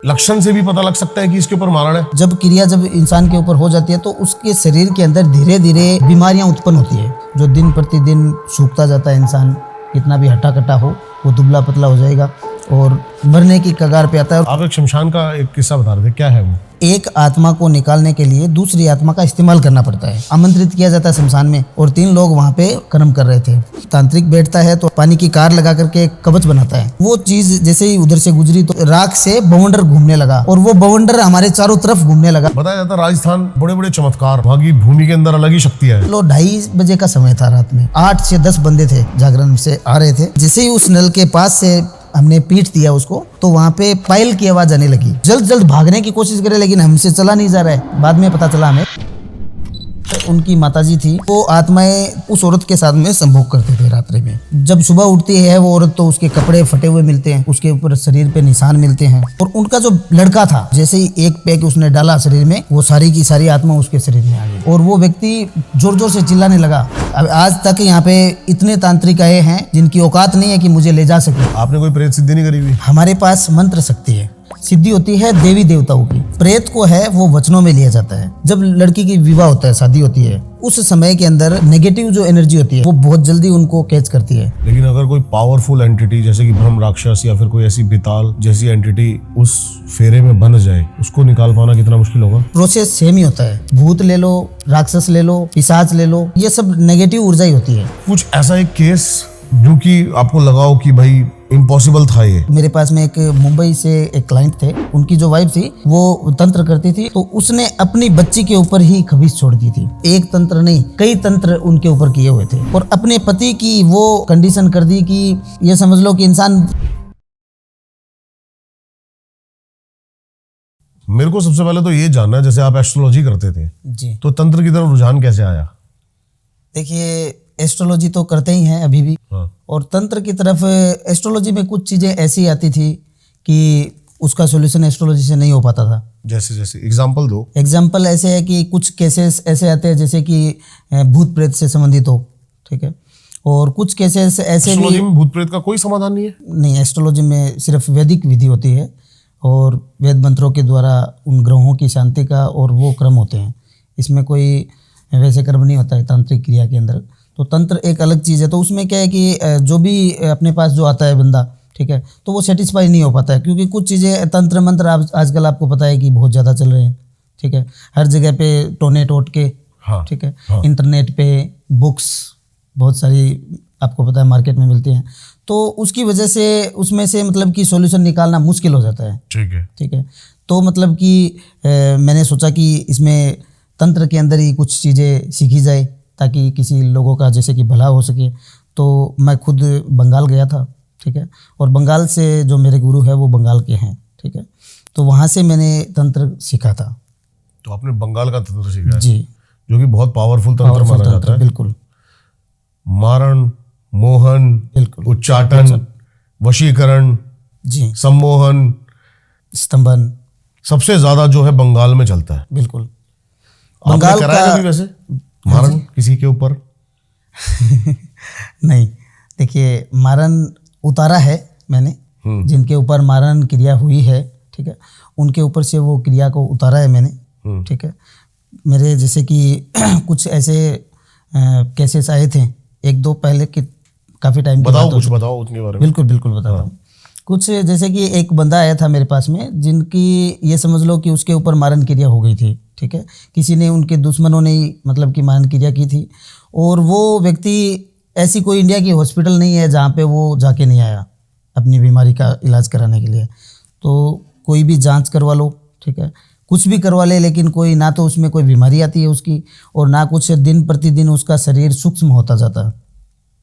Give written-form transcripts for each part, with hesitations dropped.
लक्षण से भी पता लग सकता है कि इसके ऊपर मारण है। जब क्रिया जब इंसान के ऊपर हो जाती है तो उसके शरीर के अंदर धीरे धीरे बीमारियां उत्पन्न होती है, जो दिन प्रतिदिन सूखता जाता है। इंसान कितना भी हट्टा कट्टा हो वो दुबला पतला हो जाएगा और मरने की कगार पे आता है। आप एक शमशान का एक किस्सा बता रहे थे, क्या है वो? एक आत्मा को निकालने के लिए दूसरी आत्मा का इस्तेमाल करना पड़ता है। आमंत्रित किया जाता है शमशान में और 3 लोग वहाँ पे कर्म कर रहे थे। तांत्रिक बैठता है तो पानी की कार लगा करके एक कवच बनाता है। वो चीज जैसे ही उधर से गुजरी तो राख से बवंडर घूमने लगा और वो बवंडर हमारे चारों तरफ घूमने लगा। बताया जाता है राजस्थान बड़े बड़े चमत्कार, वहाँ की भूमि के अंदर अलग ही शक्ति है। 2:30 बजे का समय था, रात में 8 से 10 बंदे थे, जागरण से आ रहे थे। जैसे ही उस नल के पास से हमने पीठ दिया उसको तो वहाँ पे पायल की आवाज आने लगी। जल्द जल्द भागने की कोशिश करे लेकिन हमसे चला नहीं जा रहा है। बाद में पता चला हमें उनकी माताजी थी, वो आत्माएं उस औरत के साथ में संभोग करते थे रात्रि में। जब सुबह उठती है वो औरत तो उसके कपड़े फटे हुए मिलते हैं, उसके ऊपर शरीर पे निशान मिलते हैं। और उनका जो लड़का था जैसे ही एक पैक उसने डाला शरीर में, वो सारी की सारी आत्मा उसके शरीर में आ गई और वो व्यक्ति जोर जोर से चिल्लाने लगा। अब आज तक यहाँ पे इतने तांत्रिक आए हैं जिनकी औकात नहीं है कि मुझे ले जा सके। आपने कोई प्रेत सिद्धि नहीं करी हुई? हमारे पास मंत्र शक्ति है, सिद्धि होती है देवी देवताओं की। प्रेत को है वो वचनों में लिया जाता है। जब लड़की की विवाह होता है, शादी होती है, उस समय के अंदर नेगेटिव जो एनर्जी होती है वो बहुत जल्दी उनको कैच करती है। लेकिन अगर कोई पावरफुल एंटिटी जैसे कि ब्रह्म राक्षस या फिर कोई ऐसी बेताल जैसी एंटिटी उस फेरे में बंध जाए, उसको निकाल पाना कितना मुश्किल होगा? प्रोसेस सेम ही होता है। भूत ले लो, राक्षस ले लो, पिशाच ले लो, ये सब नेगेटिव ऊर्जा ही होती है। कुछ ऐसा एक केस जो कि आपको लगाओ कि भाई इम्पॉसिबल था ये? मेरे पास में एक मुंबई से एक क्लाइंट थे, उनकी जो वाइफ थी वो तंत्र करती थी, तो उसने अपनी बच्ची के ऊपर ही खबीस छोड़ दी थी। एक तंत्र नहीं, कई तंत्र उनके ऊपर किए हुए थे और अपने पति की वो कंडीशन कर दी कि ये समझ लो कि इंसान। मेरे को सबसे पहले तो ये जानना है, जैसे आप एस्ट्रोलॉजी करते थे जी, तो तंत्र की तरफ रुझान कैसे आया? देखिए एस्ट्रोलॉजी तो करते ही हैं अभी भी। हाँ। और तंत्र की तरफ एस्ट्रोलॉजी में कुछ चीज़ें ऐसी आती थी कि उसका सॉल्यूशन एस्ट्रोलॉजी से नहीं हो पाता था। जैसे जैसे एग्जांपल दो। एग्जांपल ऐसे है कि कुछ केसेस ऐसे आते हैं जैसे कि भूत प्रेत से संबंधित हो, ठीक है। और कुछ केसेस ऐसे भी। एस्ट्रोलॉजी में भूत प्रेत का कोई समाधान नहीं है? नहीं, एस्ट्रोलॉजी में सिर्फ वैदिक विधि होती है और वेद मंत्रों के द्वारा उन ग्रहों की शांति का और वो क्रम होते हैं। इसमें कोई वैसे कर्म नहीं होता है तांत्रिक क्रिया के अंदर। तो तंत्र एक अलग चीज़ है। तो उसमें क्या है कि जो भी अपने पास जो आता है बंदा, ठीक है, तो वो सेटिस्फाई नहीं हो पाता है, क्योंकि कुछ चीज़ें तंत्र मंत्र आजकल आपको पता है कि बहुत ज़्यादा चल रहे हैं, ठीक है। हर जगह पे टोने टोट के, हाँ, ठीक है, हाँ। इंटरनेट पे बुक्स बहुत सारी आपको पता है मार्केट में मिलती हैं, तो उसकी वजह से उसमें से मतलब कि सॉल्यूशन निकालना मुश्किल हो जाता है, ठीक है, ठीक है। तो मतलब कि मैंने सोचा कि इसमें तंत्र के अंदर ही कुछ चीज़ें सीखी जाए ताकि किसी लोगों का जैसे कि भला हो सके। तो मैं खुद बंगाल गया था, ठीक है, और बंगाल से जो मेरे गुरु है वो बंगाल के हैं, ठीक है। तो वहाँ से मैंने तंत्र सीखा था। तो आपने बंगाल का तंत्र सीखा है? जी, जो कि बहुत पावरफुल तंत्र माना जाता है। बिल्कुल। मारण, मोहन, बिल्कुल। उच्चाटन, वशीकरण, जी, सम्मोहन, स्तंभन, सबसे ज्यादा जो है बंगाल में चलता है। बिल्कुल। आपने बंगाल कराया का कभी वैसे मारण किसी के ऊपर? नहीं, देखिए मारण उतारा है मैंने, जिनके ऊपर मारण क्रिया हुई है, ठीक है, उनके ऊपर से वो क्रिया को उतारा है मैंने, ठीक है। मेरे जैसे कि कुछ ऐसे केसेस आए थे 1-2 पहले के, काफ़ी टाइम की बताओ, बात कुछ बताओ उनके बारे में। बिल्कुल बिल्कुल बताता हूँ। कुछ जैसे कि एक बंदा आया था मेरे पास में, जिनकी ये समझ लो कि उसके ऊपर मारण क्रिया हो गई थी, ठीक है। किसी ने, उनके दुश्मनों ने ही मतलब कि मारण क्रिया की थी और वो व्यक्ति, ऐसी कोई इंडिया की हॉस्पिटल नहीं है जहाँ पे वो जाके नहीं आया अपनी बीमारी का इलाज कराने के लिए। तो कोई भी जांच करवा लो, ठीक है, कुछ भी करवा ले, लेकिन कोई ना तो उसमें कोई बीमारी आती है उसकी और ना कुछ, दिन प्रतिदिन उसका शरीर सूक्ष्म होता जाता है,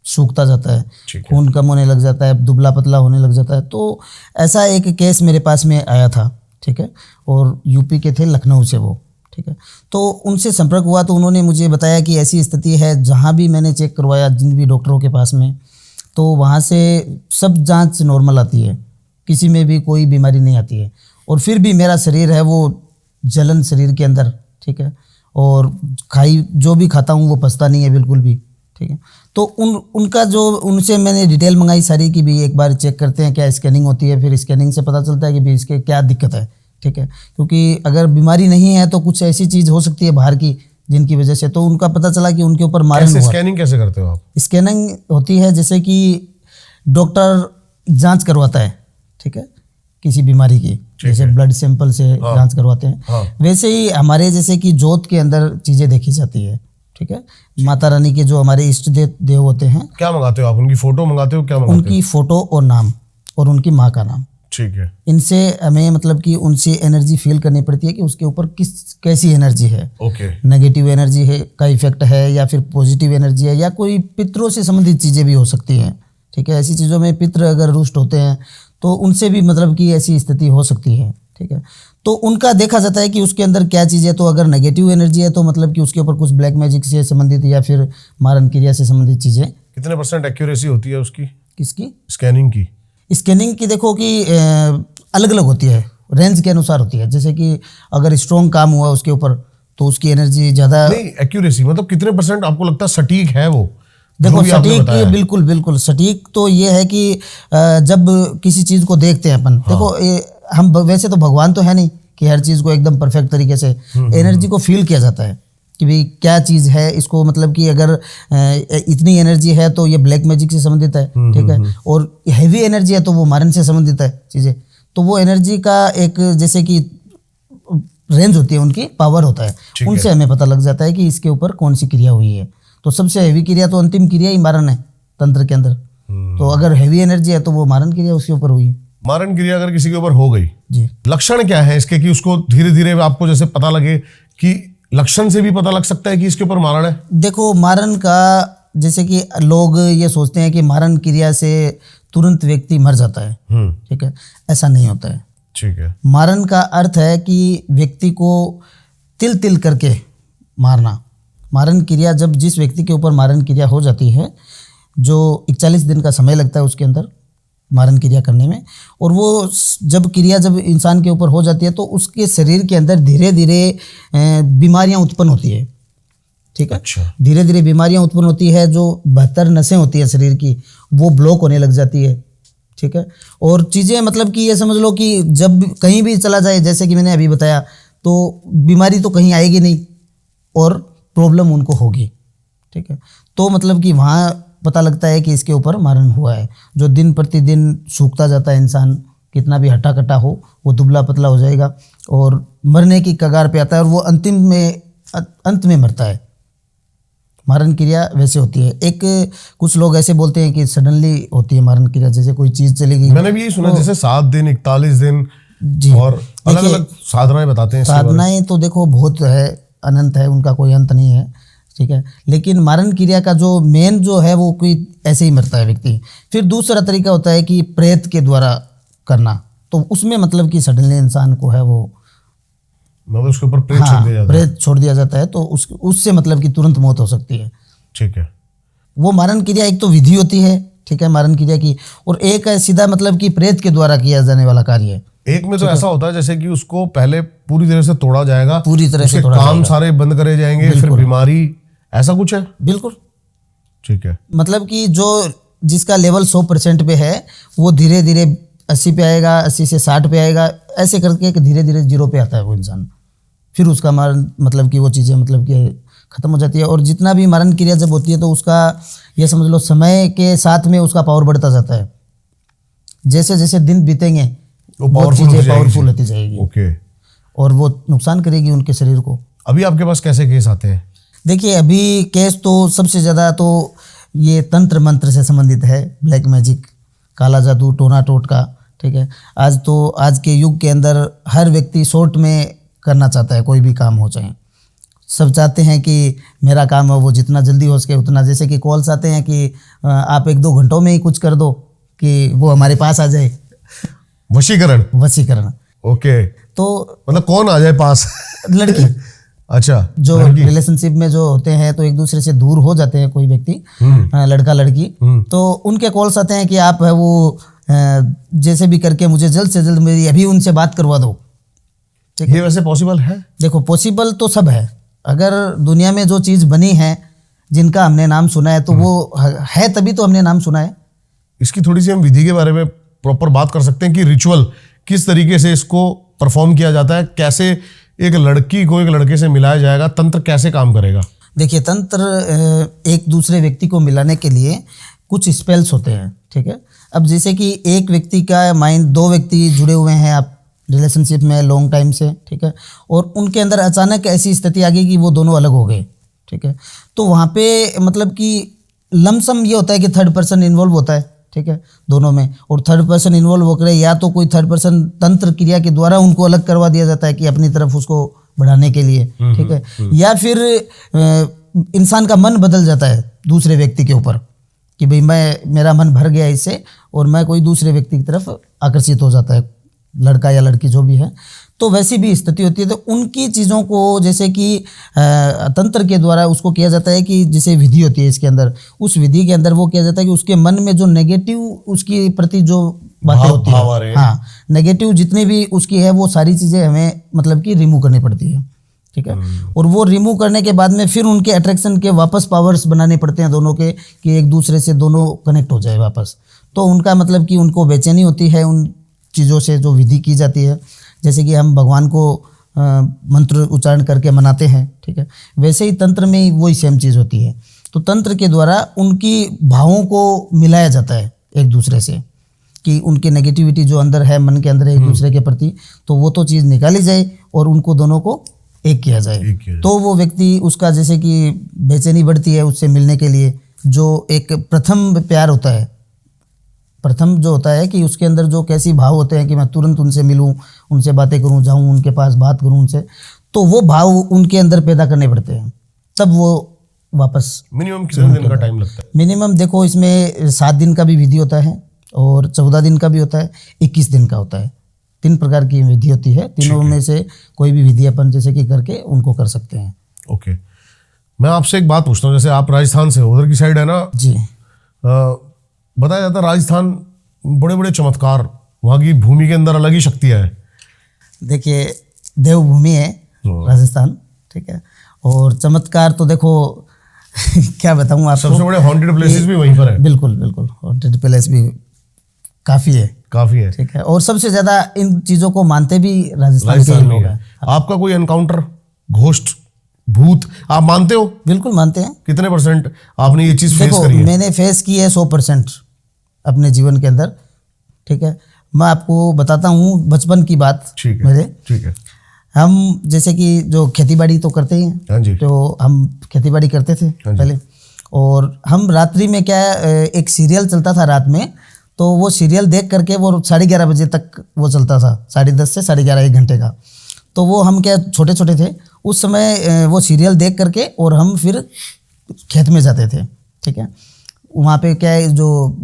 सूखता जाता है, खून कम होने लग जाता है, दुबला पतला होने लग जाता है। तो ऐसा एक केस मेरे पास में आया था, ठीक है, और यूपी के थे, लखनऊ से वो, ठीक है। तो उनसे संपर्क हुआ तो उन्होंने मुझे बताया कि ऐसी स्थिति है। जहाँ भी मैंने चेक करवाया जिन भी डॉक्टरों के पास में, तो वहाँ से सब जांच नॉर्मल आती है, किसी में भी कोई बीमारी नहीं आती है। और फिर भी मेरा शरीर है वो जलन शरीर के अंदर, ठीक है, और जो भी खाता हूँ वो पचता नहीं है बिल्कुल भी, ठीक है। तो उनका जो उनसे मैंने डिटेल मंगाई सारी की भी एक बार चेक करते हैं क्या स्कैनिंग होती है, फिर स्कैनिंग से पता चलता है कि भी इसके क्या दिक्कत है, ठीक है। क्योंकि अगर बीमारी नहीं है तो कुछ ऐसी चीज़ हो सकती है बाहर की जिनकी वजह से, तो उनका पता चला कि उनके ऊपर मारन हुआ। स्कैनिंग कैसे करते हो आप? स्कैनिंग होती है जैसे कि डॉक्टर जांच करवाता है, ठीक है, किसी बीमारी की, जैसे ब्लड सैंपल से जांच करवाते हैं, वैसे ही हमारे जैसे कि जोत के अंदर चीज़ें देखी जाती है, ठीक है। माता रानी के जो हमारे इष्ट देव होते हैं, क्या मंगाते हो आप? उनकी फोटो मंगाते हो? क्या मंगाते हो? उनकी फोटो और नाम और उनकी माँ का नाम, ठीक है। इनसे हमें मतलब कि उनसे एनर्जी फील करनी पड़ती है कि उसके ऊपर कैसी एनर्जी है। ओके। नेगेटिव एनर्जी है का इफेक्ट है या फिर पॉजिटिव एनर्जी है या कोई पितरों से संबंधित चीज़ें भी हो सकती हैं, ठीक है। ऐसी चीज़ों में पितर अगर रुष्ट होते हैं तो उनसे भी मतलब कि ऐसी स्थिति हो सकती है, ठीक है। तो उनका देखा जाता है कि उसके अंदर क्या चीज़ है। तो अगर नेगेटिव एनर्जी है तो मतलब कि उसके ऊपर कुछ ब्लैक मैजिक से संबंधित या फिर मारन क्रिया से संबंधित चीज़ें। कितने % एक्यूरेसी होती है उसकी? किसकी? स्कैनिंग की। स्कैनिंग की देखो कि अलग अलग होती है, रेंज के अनुसार होती है। जैसे कि अगर स्ट्रॉन्ग काम हुआ उसके ऊपर तो उसकी एनर्जी ज़्यादा। नहीं, एक्यूरेसी मतलब कितने % आपको लगता है सटीक है वो? देखो सटीक, बिल्कुल बिल्कुल सटीक तो ये है कि जब किसी चीज़ को देखते हैं अपन, देखो हम वैसे तो भगवान तो है नहीं कि हर चीज़ को एकदम परफेक्ट तरीके से, एनर्जी को फील किया जाता है कि भाई क्या चीज़ है इसको, मतलब कि अगर इतनी एनर्जी है तो ये ब्लैक मैजिक से संबंधित है, ठीक है, और हैवी एनर्जी है तो वो मारन से संबंधित है चीज़ें। तो वो एनर्जी का एक जैसे कि रेंज होती है, उनकी पावर होता है, उनसे हमें पता लग जाता है कि इसके ऊपर कौन सी क्रिया हुई है। तो सबसे हैवी क्रिया तो अंतिम क्रिया ही मारन है तंत्र के अंदर। तो अगर हैवी एनर्जी है तो वो मारन क्रिया उसके ऊपर हुई है। मारन क्रिया अगर किसी के ऊपर हो गई जी, लक्षण क्या है इसके कि उसको धीरे धीरे आपको जैसे पता लगे कि लक्षण से भी पता लग सकता है कि इसके ऊपर मारन है? देखो मारन का जैसे कि लोग ये सोचते हैं कि मारन क्रिया से तुरंत व्यक्ति मर जाता है, ठीक है, ऐसा नहीं होता है, ठीक है। मारन का अर्थ है कि व्यक्ति को तिल तिल करके मारना। मारन क्रिया जब जिस व्यक्ति के ऊपर मारन क्रिया हो जाती है, जो 41 दिन का समय लगता है उसके अंदर मारन क्रिया करने में, और वो जब क्रिया जब इंसान के ऊपर हो जाती है तो उसके शरीर के अंदर धीरे धीरे बीमारियां उत्पन्न होती है, ठीक है। अच्छा। धीरे धीरे बीमारियां उत्पन्न होती है, जो 72 नसें होती है शरीर की वो ब्लॉक होने लग जाती है, ठीक है। और चीज़ें मतलब कि ये समझ लो कि जब कहीं भी चला जाए, जैसे कि मैंने अभी बताया, तो बीमारी तो कहीं आएगी नहीं और प्रॉब्लम उनको होगी, ठीक है। तो मतलब कि वहाँ पता लगता है कि इसके ऊपर मारन हुआ है। जो दिन प्रतिदिन सूखता जाता है इंसान, कितना भी हट्टा कट्टा हो, वो दुबला पतला हो जाएगा और मरने की कगार पे आता है और वो अंत में मरता है। मारन क्रिया वैसे होती है। एक कुछ लोग ऐसे बोलते हैं कि सडनली होती है मारन क्रिया, जैसे कोई चीज़ चली गई। मैंने भी यही सुना, जैसे 7 दिन 41 दिन जी, और अलग अलग साधनाएं बताते हैं। साधनाएं तो देखो बहुत है, अनंत है, उनका कोई अंत नहीं है, ठीक है। लेकिन मारन क्रिया का जो मेन जो है वो कोई ऐसे ही मरता है व्यक्ति। फिर दूसरा तरीका होता है कि प्रेत के द्वारा करना, तो उसमें मतलब कि सडनली इंसान को है वो मतलब उसके ऊपर प्रेत छोड़ दिया जाता है। प्रेत छोड़ दिया जाता है, तो उससे मतलब कि तुरंत मौत हो सकती है, ठीक है। वो मारन क्रिया एक तो विधि होती है, ठीक है, मारन क्रिया की, और एक है सीधा मतलब कि प्रेत के द्वारा किया जाने वाला कार्य। एक में तो ऐसा होता है जैसे कि उसको पहले पूरी तरह से तोड़ा जाएगा, पूरी तरह से तोड़ा काम सारे बंद करे जाएंगे, फिर बीमारी, ऐसा कुछ है? बिल्कुल, ठीक है। मतलब कि जो जिसका लेवल 100% पे है वो धीरे धीरे 80 पे आएगा, 80 से 60 पे आएगा, ऐसे करके धीरे धीरे 0 पे आता है वो इंसान। फिर उसका मारन मतलब कि वो चीज़ें मतलब कि ख़त्म हो जाती है। और जितना भी मारन क्रिया जब होती है तो उसका ये समझ लो समय के साथ में उसका पावर बढ़ता जाता है। जैसे जैसे दिन बीतेंगे वो चीज़ें पावरफुल होती जाएगी। ओके। और वो नुकसान करेगी उनके शरीर को। अभी आपके पास कैसे केस आते हैं? देखिए अभी केस तो सबसे ज़्यादा तो ये तंत्र मंत्र से संबंधित है, ब्लैक मैजिक, काला जादू, टोना टोटका, ठीक है। आज के युग के अंदर हर व्यक्ति शॉर्ट में करना चाहता है, कोई भी काम हो चाहे। सब चाहते हैं कि मेरा काम है वो जितना जल्दी हो सके उतना, जैसे कि कॉल्स आते हैं कि आप 1-2 घंटों में ही कुछ कर दो कि वो हमारे पास आ जाए। वशीकरण। ओके। तो मतलब कौन आ जाए पास? लड़की। अच्छा। जो रिलेशनशिप में जो होते हैं तो एक दूसरे से दूर हो जाते हैं कोई व्यक्ति, लड़का लड़की, तो उनके कॉल्स आते हैं कि आप है वो जैसे भी करके मुझे जल्द से जल्द मेरी अभी उनसे बात करवा दो। ये वैसे पॉसिबल है? देखो पॉसिबल तो सब है। अगर दुनिया में जो चीज़ बनी है जिनका हमने नाम सुना है, तो वो है तभी तो हमने नाम सुना है। इसकी थोड़ी सी हम विधि के बारे में प्रॉपर बात कर सकते हैं कि रिचुअल किस तरीके से इसको परफॉर्म किया जाता है, कैसे एक लड़की को एक लड़के से मिलाया जाएगा, तंत्र कैसे काम करेगा? देखिए, तंत्र एक दूसरे व्यक्ति को मिलाने के लिए कुछ स्पेल्स होते हैं, ठीक है। अब जैसे कि एक व्यक्ति का माइंड, दो व्यक्ति जुड़े हुए हैं आप रिलेशनशिप में लॉन्ग टाइम से, ठीक है, और उनके अंदर अचानक ऐसी स्थिति आ गई कि वो दोनों अलग हो गए, ठीक है। तो वहाँ पे मतलब कि लमसम ये होता है कि थर्ड पर्सन इन्वॉल्व होता है, ठीक है, दोनों में। और थर्ड पर्सन इन्वॉल्व होकर या तो कोई थर्ड पर्सन तंत्र क्रिया के द्वारा उनको अलग करवा दिया जाता है कि अपनी तरफ उसको बढ़ाने के लिए, ठीक है, या फिर इंसान का मन बदल जाता है दूसरे व्यक्ति के ऊपर कि भाई मेरा मन भर गया इससे और मैं कोई दूसरे व्यक्ति की तरफ आकर्षित हो जाता है, लड़का या लड़की जो भी है। तो वैसी भी स्थिति होती है। तो उनकी चीज़ों को जैसे कि तंत्र के द्वारा उसको किया जाता है कि जैसे विधि होती है इसके अंदर, उस विधि के अंदर वो किया जाता है कि उसके मन में जो नेगेटिव उसकी प्रति जो बातें होती है, हाँ, नेगेटिव जितनी भी उसकी है वो सारी चीज़ें हमें मतलब कि रिमूव करनी पड़ती है, ठीक है। और वो रिमूव करने के बाद में फिर उनके अट्रैक्शन के वापस पावर्स बनाने पड़ते हैं दोनों के, कि एक दूसरे से दोनों कनेक्ट हो जाए वापस। तो उनका मतलब कि उनको बेचैनी होती है उन चीज़ों से जो विधि की जाती है। जैसे कि हम भगवान को मंत्र उच्चारण करके मनाते हैं, ठीक है, वैसे ही तंत्र में वही सेम चीज़ होती है। तो तंत्र के द्वारा उनकी भावों को मिलाया जाता है एक दूसरे से, कि उनकी नेगेटिविटी जो अंदर है मन के अंदर एक दूसरे के प्रति, तो वो तो चीज़ निकाली जाए और उनको दोनों को एक किया जाए। तो वो व्यक्ति उसका जैसे कि बेचैनी बढ़ती है उससे मिलने के लिए। जो एक प्रथम प्यार होता है, प्रथम जो होता है कि उसके अंदर जो कैसी भाव होते हैं कि मैं तुरंत उनसे मिलूं, उनसे बातें करूं, जाऊं उनके पास बात करूं उनसे, तो वो भाव उनके अंदर पैदा करने पड़ते हैं, तब वो वापस। मिनिमम कितने दिन का टाइम लगता है? मिनिमम देखो, इसमें 7 दिन का भी विधि होता है और 14 दिन का भी होता है, 21 दिन का होता है। 3 प्रकार की विधि होती है। तीनों में से कोई भी विधि अपन जैसे कि करके उनको कर सकते हैं। ओके, मैं आपसे एक बात पूछता हूँ, जैसे आप राजस्थान से हो, उधर की साइड है ना जी, बताया जाता है राजस्थान बड़े बड़े चमत्कार, वहाँ की भूमि के अंदर अलग ही शक्तियाँ है। देखिए, देवभूमि है राजस्थान, ठीक है, और चमत्कार तो देखो क्या बताऊँ आपको, सबसे बड़े हॉन्टेड प्लेसेस भी वहीं पर है। बिल्कुल बिल्कुल, हॉन्टेड प्लेस भी काफ़ी है, ठीक है, और सबसे ज़्यादा इन चीज़ों को मानते भी राजस्थान के लोग हैं। आपका कोई एनकाउंटर, घोस्ट, भूत आप मानते हो? बिल्कुल मानते हैं। कितने % आपने ये चीज़ फेस करी है? मैंने फेस की है 100% अपने जीवन के अंदर, ठीक है। मैं आपको बताता हूँ बचपन की बात। ठीक है, मेरे, ठीक है। हम जैसे कि जो खेती-बाड़ी तो करते ही हैं, हाँ जी, तो हम खेती-बाड़ी करते थे पहले, और हम रात्रि में क्या एक सीरियल चलता था रात में, तो वो सीरियल देख करके वो 11:30 बजे तक वो चलता था, 10:30 से 11:30, 1 घंटे का। तो वो हम क्या छोटे छोटे थे उस समय, वो सीरियल देख करके और हम फिर खेत में जाते थे, ठीक है। वहाँ पे क्या है, जो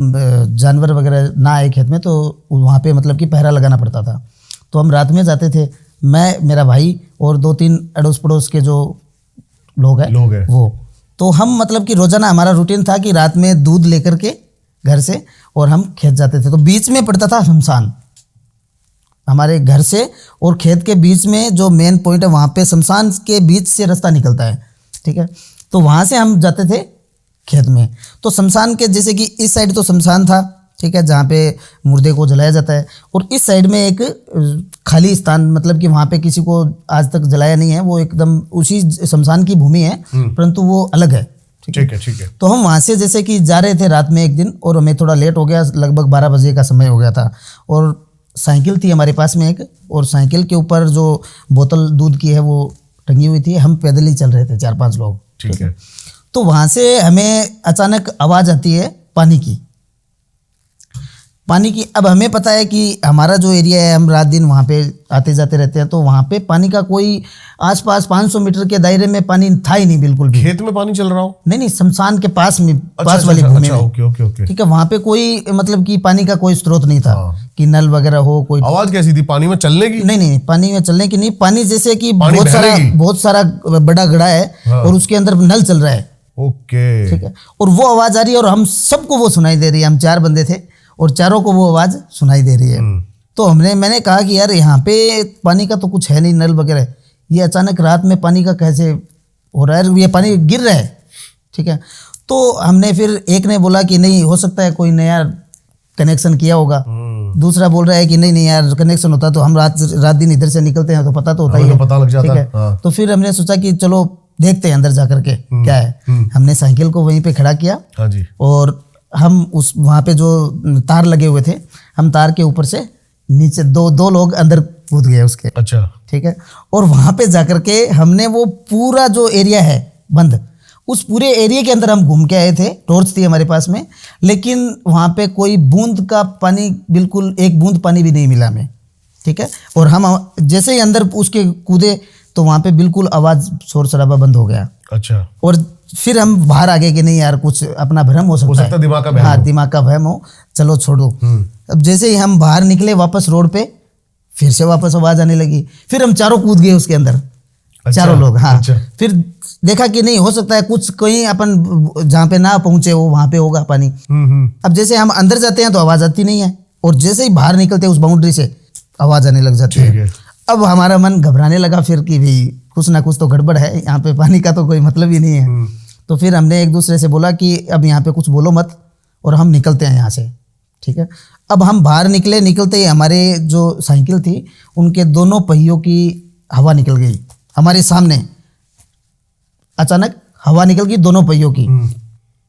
जानवर वगैरह ना आए खेत में, तो वहाँ पे मतलब कि पहरा लगाना पड़ता था। तो हम रात में जाते थे, मैं, मेरा भाई और 2-3 अड़ोस पड़ोस के जो लोग हैं वो। तो हम मतलब कि रोज़ाना हमारा रूटीन था कि रात में दूध लेकर के घर से और हम खेत जाते थे। तो बीच में पड़ता था शमशान, हमारे घर से और खेत के बीच में जो मेन पॉइंट है, वहाँ पे शमशान के बीच से रास्ता निकलता है, ठीक है। तो वहाँ से हम जाते थे खेत में। तो शमशान के जैसे कि इस साइड तो शमशान था, ठीक है, जहाँ पे मुर्दे को जलाया जाता है, और इस साइड में एक खाली स्थान, मतलब कि वहाँ पे किसी को आज तक जलाया नहीं है, वो एकदम उसी शमशान की भूमि है, परंतु वो अलग है, ठीक है, ठीक है। तो हम वहाँ से जैसे कि जा रहे थे रात में एक दिन, और हमें थोड़ा लेट हो गया, लगभग 12 बजे का समय हो गया था, और साइकिल थी हमारे पास में एक, और साइकिल के ऊपर जो बोतल दूध की है वो टंगी हुई थी। हम पैदल ही चल रहे थे 4-5 लोग, ठीक है। तो वहाँ से हमें अचानक आवाज़ आती है पानी की। अब हमें पता है कि हमारा जो एरिया है, हम रात दिन वहाँ पे आते जाते रहते हैं, तो वहाँ पे पानी का कोई आसपास 500 मीटर के दायरे में पानी था ही नहीं, बिल्कुल भी। खेत में पानी चल रहा हो? नहीं, शमशान के पास में, पास वाली भूमि में। ओके, ठीक है, वहाँ पे कोई मतलब कि पानी का कोई स्रोत नहीं था कि नल वगैरह हो कोई। आवाज कैसी थी? पानी में चलने की? नहीं, पानी में चलने की नहीं, पानी जैसे कि बहुत सारा बड़ा गड्ढा है और उसके अंदर नल चल रहा है। ओके, ठीक है, और वो आवाज आ रही है और हम सबको वो सुनाई दे रही है। हम 4 बंदे थे और चारों को वो आवाज सुनाई दे रही है। तो मैंने कहा कि यार यहाँ पे पानी का तो कुछ है नहीं, नल वगैरह, ये अचानक रात में पानी का कैसे हो रहा है, ये पानी गिर रहा है। ठीक है। तो हमने फिर एक ने बोला कि नहीं हो सकता है कोई नया कनेक्शन किया होगा, दूसरा बोल रहा है कि नहीं नहीं यार कनेक्शन होता तो हम रात दिन इधर से निकलते हैं तो पता तो होता ही है, पता लग जाता। ठीक है। हाँ। तो फिर हमने सोचा कि चलो देखते हैं अंदर जा करके क्या है। हमने साइकिल को वहीं पे खड़ा किया। हाँ जी। और हम उस वहाँ पे जो तार लगे हुए थे, हम तार के ऊपर से नीचे दो लोग अंदर कूद गए उसके। अच्छा। ठीक है। और वहाँ पे जाकर के हमने वो पूरा जो एरिया है बंद, उस पूरे एरिया के अंदर हम घूम के आए थे। टॉर्च थी हमारे पास में, लेकिन वहाँ पे कोई बूंद का पानी, बिल्कुल एक बूंद पानी भी नहीं मिला हमें। ठीक है। और हम जैसे ही अंदर उसके कूदे तो वहाँ पे बिल्कुल आवाज़ शोर शराबा बंद हो गया। अच्छा। और फिर हम बाहर आ गए कि नहीं यार कुछ अपना भ्रम हो सकता है, दिमाग का भ्रम। हाँ दिमाग का भ्रम हो, चलो छोड़ो। अब जैसे ही हम बाहर निकले वापस रोड पे, फिर से वापस आवाज़ आने लगी। फिर हम चारों कूद गए उसके अंदर। अच्छा, चारों लोग। हाँ। अच्छा। फिर देखा कि नहीं हो सकता है कुछ कहीं अपन जहाँ पे ना पहुंचे हो वहाँ पे होगा पानी। अब जैसे हम अंदर जाते हैं तो आवाज़ आती नहीं है, और जैसे ही बाहर निकलते हैं उस बाउंड्री से आवाज़ आने लग जाती है। अब हमारा मन घबराने लगा फिर कि भाई कुछ ना कुछ तो गड़बड़ है, यहाँ पे पानी का तो कोई मतलब ही नहीं है। तो फिर हमने एक दूसरे से बोला कि अब यहाँ पे कुछ बोलो मत और हम निकलते हैं यहाँ से। ठीक है। अब हम बाहर निकलते ही हमारे जो साइकिल थी उनके दोनों पहियों की हवा निकल गई हमारे सामने। अचानक हवा निकल गई दोनों पहियों की,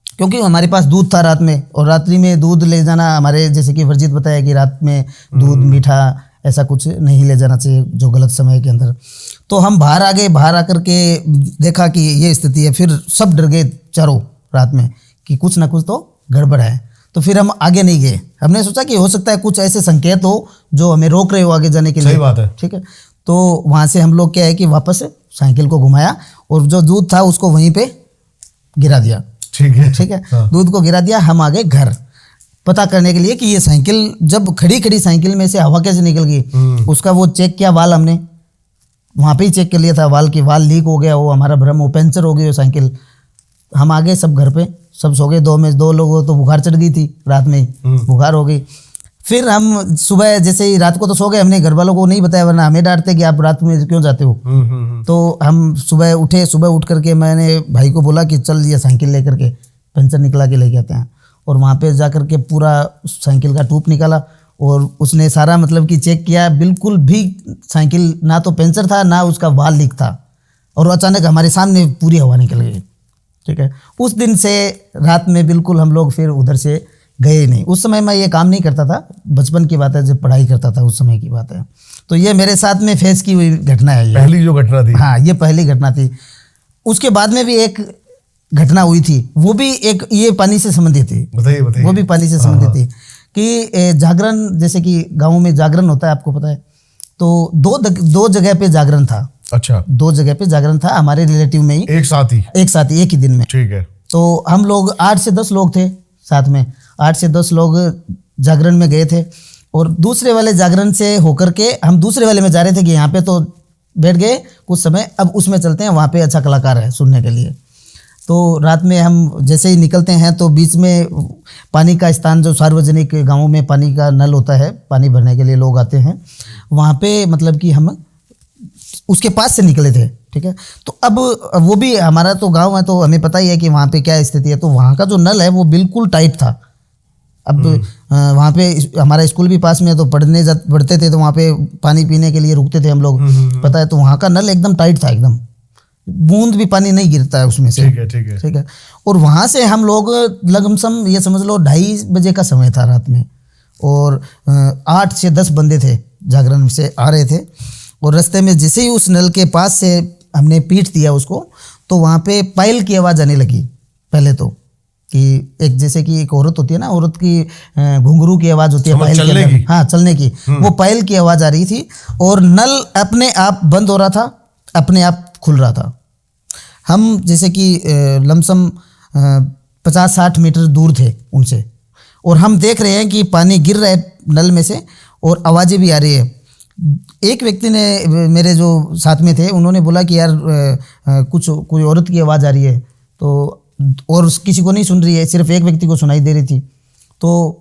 क्योंकि हमारे पास दूध था रात में, और रात्रि में दूध ले जाना हमारे, जैसे कि वर्जित बताया कि रात में दूध मीठा ऐसा कुछ नहीं ले जाना चाहिए जो गलत समय के अंदर। तो हम बाहर आ गए। बाहर आकर के देखा कि ये स्थिति है। फिर सब डर गए चारों रात में कि कुछ ना कुछ तो गड़बड़ है। तो फिर हम आगे नहीं गए। हमने सोचा कि हो सकता है कुछ ऐसे संकेत हो जो हमें रोक रहे हो आगे जाने के लिए। सही बात है। ठीक है। तो वहाँ से हम लोग क्या है कि वापस साइकिल को घुमाया और जो दूध था उसको वहीं पे गिरा दिया। ठीक है। ठीक है। हाँ। दूध को गिरा दिया। हम आ गए घर पता करने के लिए कि ये साइकिल, जब खड़ी साइकिल में से हवा कैसे निकल गई, उसका वो चेक किया। वाल हमने वहाँ पे ही चेक कर लिया था, वाल लीक हो गया, वो हमारा भ्रम, वो पंचर हो गई वो साइकिल। हम आ गए सब घर पे, सब सो गए। दो लोगों तो बुखार चढ़ गई थी रात में ही, बुखार हो गई। फिर हम सुबह जैसे ही रात को तो सो गए, हमने घर वालों को नहीं बताया वरना हमें डांटते कि आप रात में क्यों जाते हो। तो हम सुबह उठ करके मैंने भाई को बोला कि चल ये साइकिल लेकर के पंचर निकला के लेके आते हैं। और वहाँ पे जा कर के पूरा साइकिल का ट्यूब निकाला और उसने सारा मतलब कि चेक किया, बिल्कुल भी साइकिल ना तो पंचर था ना उसका वाल लीक था। और अचानक हमारे सामने पूरी हवा निकल गई। ठीक है। उस दिन से रात में बिल्कुल हम लोग फिर उधर से गए नहीं। उस समय मैं ये काम नहीं करता था, बचपन की बात है, जब पढ़ाई करता था उस समय की बात है। तो ये मेरे साथ में फेस की हुई घटना है, ये पहली जो घटना थी। हाँ, ये पहली घटना थी। उसके बाद में भी एक घटना हुई थी, वो भी एक ये पानी से संबंधित थी। बताइए बताइए। वो भी पानी से संबंधित थी कि जागरण, जैसे कि गाँव में जागरण होता है, आपको पता है। तो दो जगह पे जागरण था। अच्छा। 2 जगह पे जागरण था हमारे रिलेटिव में ही, एक साथ ही एक ही दिन में। ठीक है। तो हम लोग 8 से 10 लोग थे साथ में, 8 से 10 लोग जागरण में गए थे। और दूसरे वाले जागरण से होकर के हम दूसरे वाले में जा रहे थे कि यहाँ पे तो बैठ गए कुछ समय, अब उसमें चलते हैं, वहाँ पे अच्छा कलाकार है सुनने के लिए। तो रात में हम जैसे ही निकलते हैं तो बीच में पानी का स्थान, जो सार्वजनिक गाँवों में पानी का नल होता है, पानी भरने के लिए लोग आते हैं, वहाँ पे मतलब कि हम उसके पास से निकले थे। ठीक है। तो अब वो भी हमारा तो गांव है तो हमें पता ही है कि वहाँ पे क्या स्थिति है। तो वहाँ का जो नल है वो बिल्कुल टाइट था। अब वहाँ पे हमारा स्कूल भी पास में है, तो पढ़ते थे तो वहाँ पे पानी पीने के लिए रुकते थे हम लोग, पता है। तो वहाँ का नल एकदम टाइट था, एकदम बूंद भी पानी नहीं गिरता है उसमें से। ठीक है। ठीक है। ठीक है। और वहाँ से हम लोग लगमसम ये समझ लो 2:30 बजे का समय था रात में, और 8 से 10 बंदे थे जागरण से आ रहे थे। और रास्ते में जैसे ही उस नल के पास से हमने पीठ दिया उसको, तो वहाँ पे पायल की आवाज़ आने लगी। पहले तो कि एक, जैसे कि एक औरत होती है ना, औरत की घुंघरू की आवाज़ होती है पायल के अंदर, हाँ चलने की, वो पायल की आवाज़ आ रही थी। और नल अपने आप बंद हो रहा था, अपने आप खुल रहा था। हम जैसे कि लमसम 50-60 मीटर दूर थे उनसे, और हम देख रहे हैं कि पानी गिर रहा है नल में से और आवाज़ें भी आ रही है। एक व्यक्ति ने, मेरे जो साथ में थे, उन्होंने बोला कि यार कोई औरत की आवाज़ आ रही है, तो और किसी को नहीं सुन रही है, सिर्फ एक व्यक्ति को सुनाई दे रही थी। तो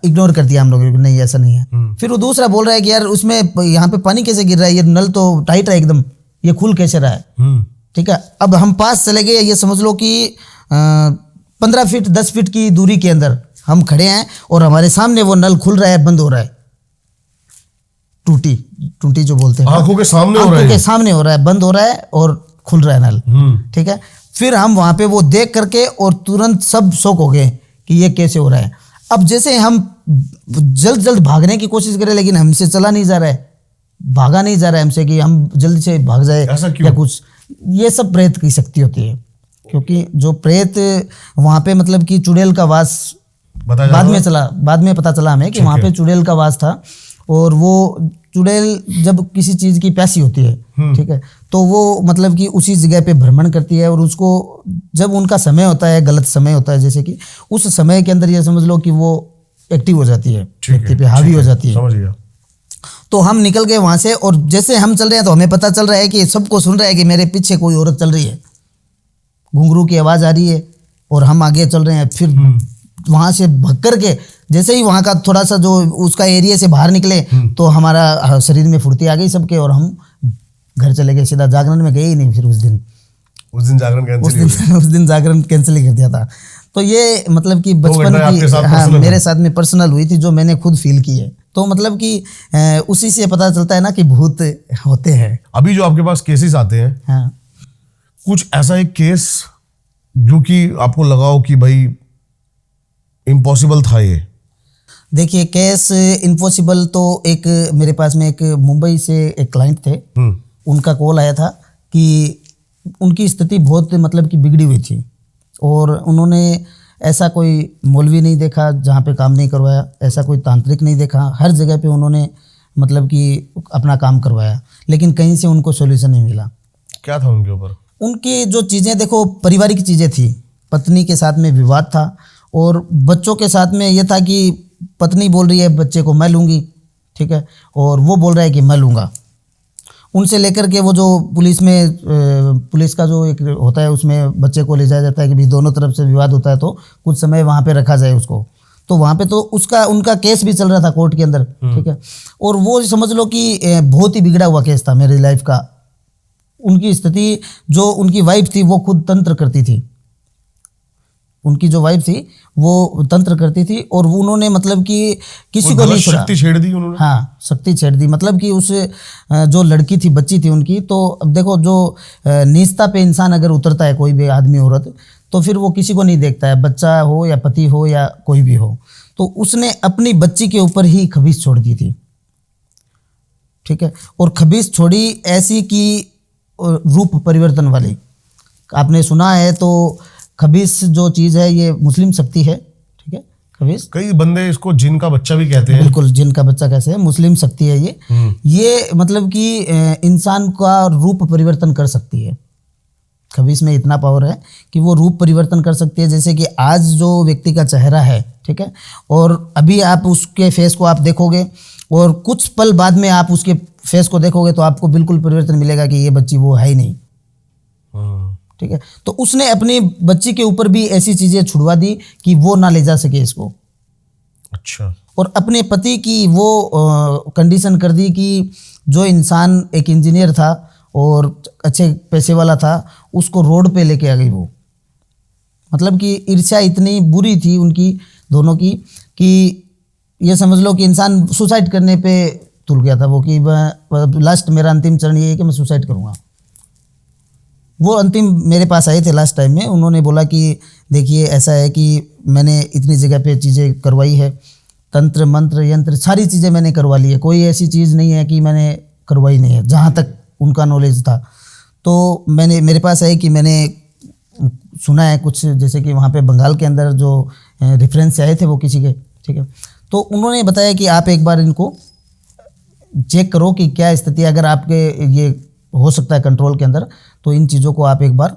इग्नोर कर दिया हम लोगों ने, नहीं ऐसा नहीं है। फिर वो दूसरा बोल रहा है कि यार उसमें यहाँ पे पानी कैसे गिर रहा है, ये नल तो टाइट है एकदम, ये खुल कैसे रहा है। ठीक है। अब हम पास चले गए, ये समझ लो कि 15 फीट 10 फीट की दूरी के अंदर हम खड़े हैं और हमारे सामने वो नल खुल रहा है, बंद हो रहा है, टूटी जो बोलते हैं, आंखों के सामने हो रहा है, आंखों के सामने हो रहा है, बंद हो रहा है और खुल रहा है नल। ठीक है, फिर हम वहां पे वो देख करके और तुरंत सब शॉक हो गए कि ये कैसे हो रहा है। अब जैसे हम जल्द भागने की कोशिश करें, लेकिन हमसे चला नहीं जा रहा है, भागा नहीं जा रहा है हमसे कि हम जल्दी से भाग जाए या कुछ। ये सब प्रेत की शक्ति होती है, क्योंकि जो प्रेत वहां पे मतलब कि चुड़ैल का वास बाद में पता चला हमें कि वहां पे चुड़ैल का वास था। और वो चुड़ैल जब किसी चीज की प्यासी होती है, ठीक है, तो वो मतलब कि उसी जगह पे भ्रमण करती है और उसको जब उनका समय होता है, गलत समय होता है, जैसे कि उस समय के अंदर ये समझ लो कि वो एक्टिव हो जाती है, व्यक्ति पे हावी हो जाती है। समझ गया। तो हम निकल गए वहां से और जैसे हम चल रहे हैं तो हमें पता चल रहा है कि सबको सुन रहा है कि मेरे पीछे कोई औरत चल रही है, घुंघरू की आवाज आ रही है और हम आगे चल रहे हैं। फिर वहां से भग करके जैसे ही वहां का थोड़ा सा जो उसका एरिया से बाहर निकले तो हमारा शरीर में फुर्ती आ गई सबके और हम घर चले गए, सीधा जागरण में गए ही नहीं। फिर उस दिन जागरण कैंसिल ही कर दिया था। तो ये मतलब कि बचपन की मेरे साथ में पर्सनल हुई थी, जो मैंने खुद फील की है। तो मतलब कि उसी से पता चलता है ना कि भूत होते हैं। अभी जो आपके पास केसेस आते हैं, हाँ, कुछ ऐसा एक केस जो कि आपको लगा हो कि भाई इम्पॉसिबल था ये? देखिए, केस इम्पॉसिबल तो एक मेरे पास में एक मुंबई से एक क्लाइंट थे, उनका कॉल आया था कि उनकी स्थिति बहुत मतलब कि बिगड़ी हुई थी और उन्होंने ऐसा कोई मौलवी नहीं देखा जहाँ पे काम नहीं करवाया, ऐसा कोई तांत्रिक नहीं देखा, हर जगह पे उन्होंने मतलब कि अपना काम करवाया, लेकिन कहीं से उनको सॉल्यूशन नहीं मिला। क्या था उनके ऊपर? उनकी जो चीज़ें, देखो, पारिवारिक चीज़ें थी, पत्नी के साथ में विवाद था और बच्चों के साथ में ये था कि पत्नी बोल रही है बच्चे को मैं लूँगी, ठीक है, और वो बोल रहा है कि मैं लूँगा। उनसे लेकर के वो जो पुलिस का जो एक होता है उसमें बच्चे को ले जाया जाता है कि भी दोनों तरफ से विवाद होता है तो कुछ समय वहाँ पे रखा जाए उसको। तो वहाँ पे तो उनका केस भी चल रहा था कोर्ट के अंदर, ठीक है, और वो समझ लो कि बहुत ही बिगड़ा हुआ केस था मेरी लाइफ का। उनकी स्थिति, जो उनकी वाइफ थी वो खुद तंत्र करती थी, उनकी जो वाइफ थी वो तंत्र करती थी और उन्होंने मतलब कि किसी को नहीं छोड़ा, शक्ति छेड़ दी उन्होंने। हाँ, शक्ति छेड़ दी, मतलब कि उस जो लड़की थी, बच्ची थी उनकी, तो अब देखो जो नीचता पे इंसान अगर उतरता है, कोई भी आदमी औरत, तो फिर वो किसी को नहीं देखता है, बच्चा हो या पति हो या कोई भी हो। तो उसने अपनी बच्ची के ऊपर ही खबीस छोड़ दी थी, ठीक है, और खबीस छोड़ी ऐसी कि रूप परिवर्तन वाली। आपने सुना है तो खबीस जो चीज़ है ये मुस्लिम शक्ति है, ठीक है, खबीस। कई बंदे इसको जिन का बच्चा भी कहते हैं। बिल्कुल, जिन का बच्चा कैसे है, मुस्लिम शक्ति है ये मतलब कि इंसान का रूप परिवर्तन कर सकती है। खबीस में इतना पावर है कि वो रूप परिवर्तन कर सकती है। जैसे कि आज जो व्यक्ति का चेहरा है, ठीक है, और अभी आप उसके फेस को आप देखोगे और कुछ पल बाद में आप उसके फेस को देखोगे तो आपको बिल्कुल परिवर्तन मिलेगा कि ये बच्ची वो है ही नहीं, ठीक है। तो उसने अपनी बच्ची के ऊपर भी ऐसी चीजें छुड़वा दी कि वो ना ले जा सके इसको। अच्छा। और अपने पति की वो कंडीशन कर दी कि जो इंसान एक इंजीनियर था और अच्छे पैसे वाला था, उसको रोड पे लेके आ गई वो। मतलब कि ईर्ष्या इतनी बुरी थी उनकी दोनों की कि ये समझ लो कि इंसान सुसाइड करने पे तुल गया था वो, कि लास्ट मेरा अंतिम चरण ये है कि मैं सुसाइड करूँगा। वो अंतिम मेरे पास आए थे लास्ट टाइम में, उन्होंने बोला कि देखिए ऐसा है कि मैंने इतनी जगह पे चीज़ें करवाई है, तंत्र मंत्र यंत्र सारी चीज़ें मैंने करवा ली है, कोई ऐसी चीज़ नहीं है कि मैंने करवाई नहीं है, जहाँ तक उनका नॉलेज था। तो मेरे पास है कि मैंने सुना है कुछ, जैसे कि वहाँ पे बंगाल के अंदर जो रेफरेंस आए थे वो किसी के, ठीक है, तो उन्होंने बताया कि आप एक बार इनको चेक करो कि क्या स्थिति, अगर आपके ये हो सकता है कंट्रोल के अंदर, तो इन चीज़ों को आप एक बार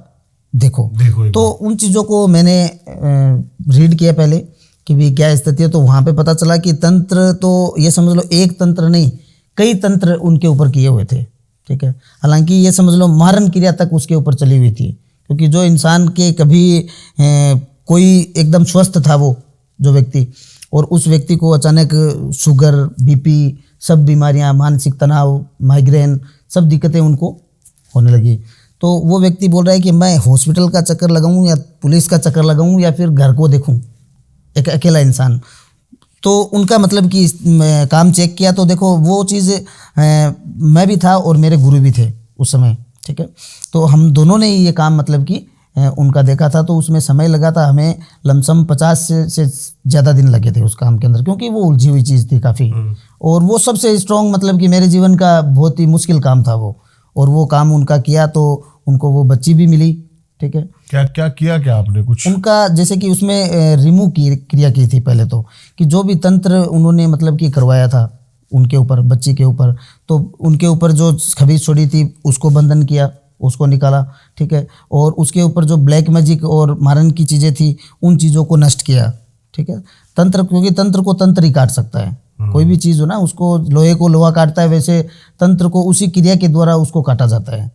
देखो। तो उन चीज़ों को मैंने रीड किया पहले कि भी क्या स्थिति है। तो वहाँ पे पता चला कि तंत्र, तो ये समझ लो एक तंत्र नहीं, कई तंत्र उनके ऊपर किए हुए थे, ठीक है। हालांकि ये समझ लो मारण क्रिया तक उसके ऊपर चली हुई थी, क्योंकि जो इंसान के कभी कोई एकदम स्वस्थ था वो जो व्यक्ति, और उस व्यक्ति को अचानक शुगर, बीपी, सब बीमारियां, मानसिक तनाव, माइग्रेन, सब दिक्कतें उनको होने लगी। तो वो व्यक्ति बोल रहा है कि मैं हॉस्पिटल का चक्कर लगाऊं या पुलिस का चक्कर लगाऊं या फिर घर को देखूं, एक अकेला इंसान। तो उनका मतलब कि काम चेक किया तो देखो वो चीज़ मैं भी था और मेरे गुरु भी थे उस समय, ठीक है। तो हम दोनों ने ही ये काम मतलब कि उनका देखा था। तो उसमें समय लगा था हमें, लमसम 50 से ज़्यादा दिन लगे थे उस काम के अंदर, क्योंकि वो उलझी हुई चीज़ थी काफ़ी। और वो सबसे स्ट्रॉन्ग मतलब कि मेरे जीवन का बहुत ही मुश्किल काम था वो। और वो काम उनका किया तो उनको वो बच्ची भी मिली, ठीक है। क्या किया आपने कुछ? उनका जैसे कि उसमें रिमूव की क्रिया की थी पहले तो, कि जो भी तंत्र उन्होंने मतलब कि करवाया था उनके ऊपर, बच्ची के ऊपर, तो उनके ऊपर जो खबीज छोड़ी थी उसको बंधन किया, उसको निकाला, ठीक है। और उसके ऊपर जो ब्लैक मैजिक और मारन की चीज़ें थी उन चीज़ों को नष्ट किया, ठीक है। तंत्र, क्योंकि तंत्र को तंत्र ही काट सकता है, कोई भी चीज़ हो ना, उसको लोहे को लोहा काटता है, वैसे तंत्र को उसी क्रिया के द्वारा उसको काटा जाता है,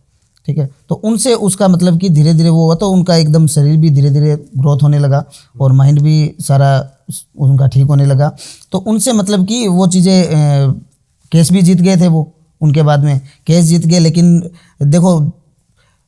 ठीक है। तो उनसे उसका मतलब कि धीरे धीरे वो हुआ, तो उनका एकदम शरीर भी धीरे धीरे ग्रोथ होने लगा और माइंड भी सारा उनका ठीक होने लगा। तो उनसे मतलब कि वो चीज़ें, केस भी जीत गए थे वो, उनके बाद में केस जीत गए। लेकिन देखो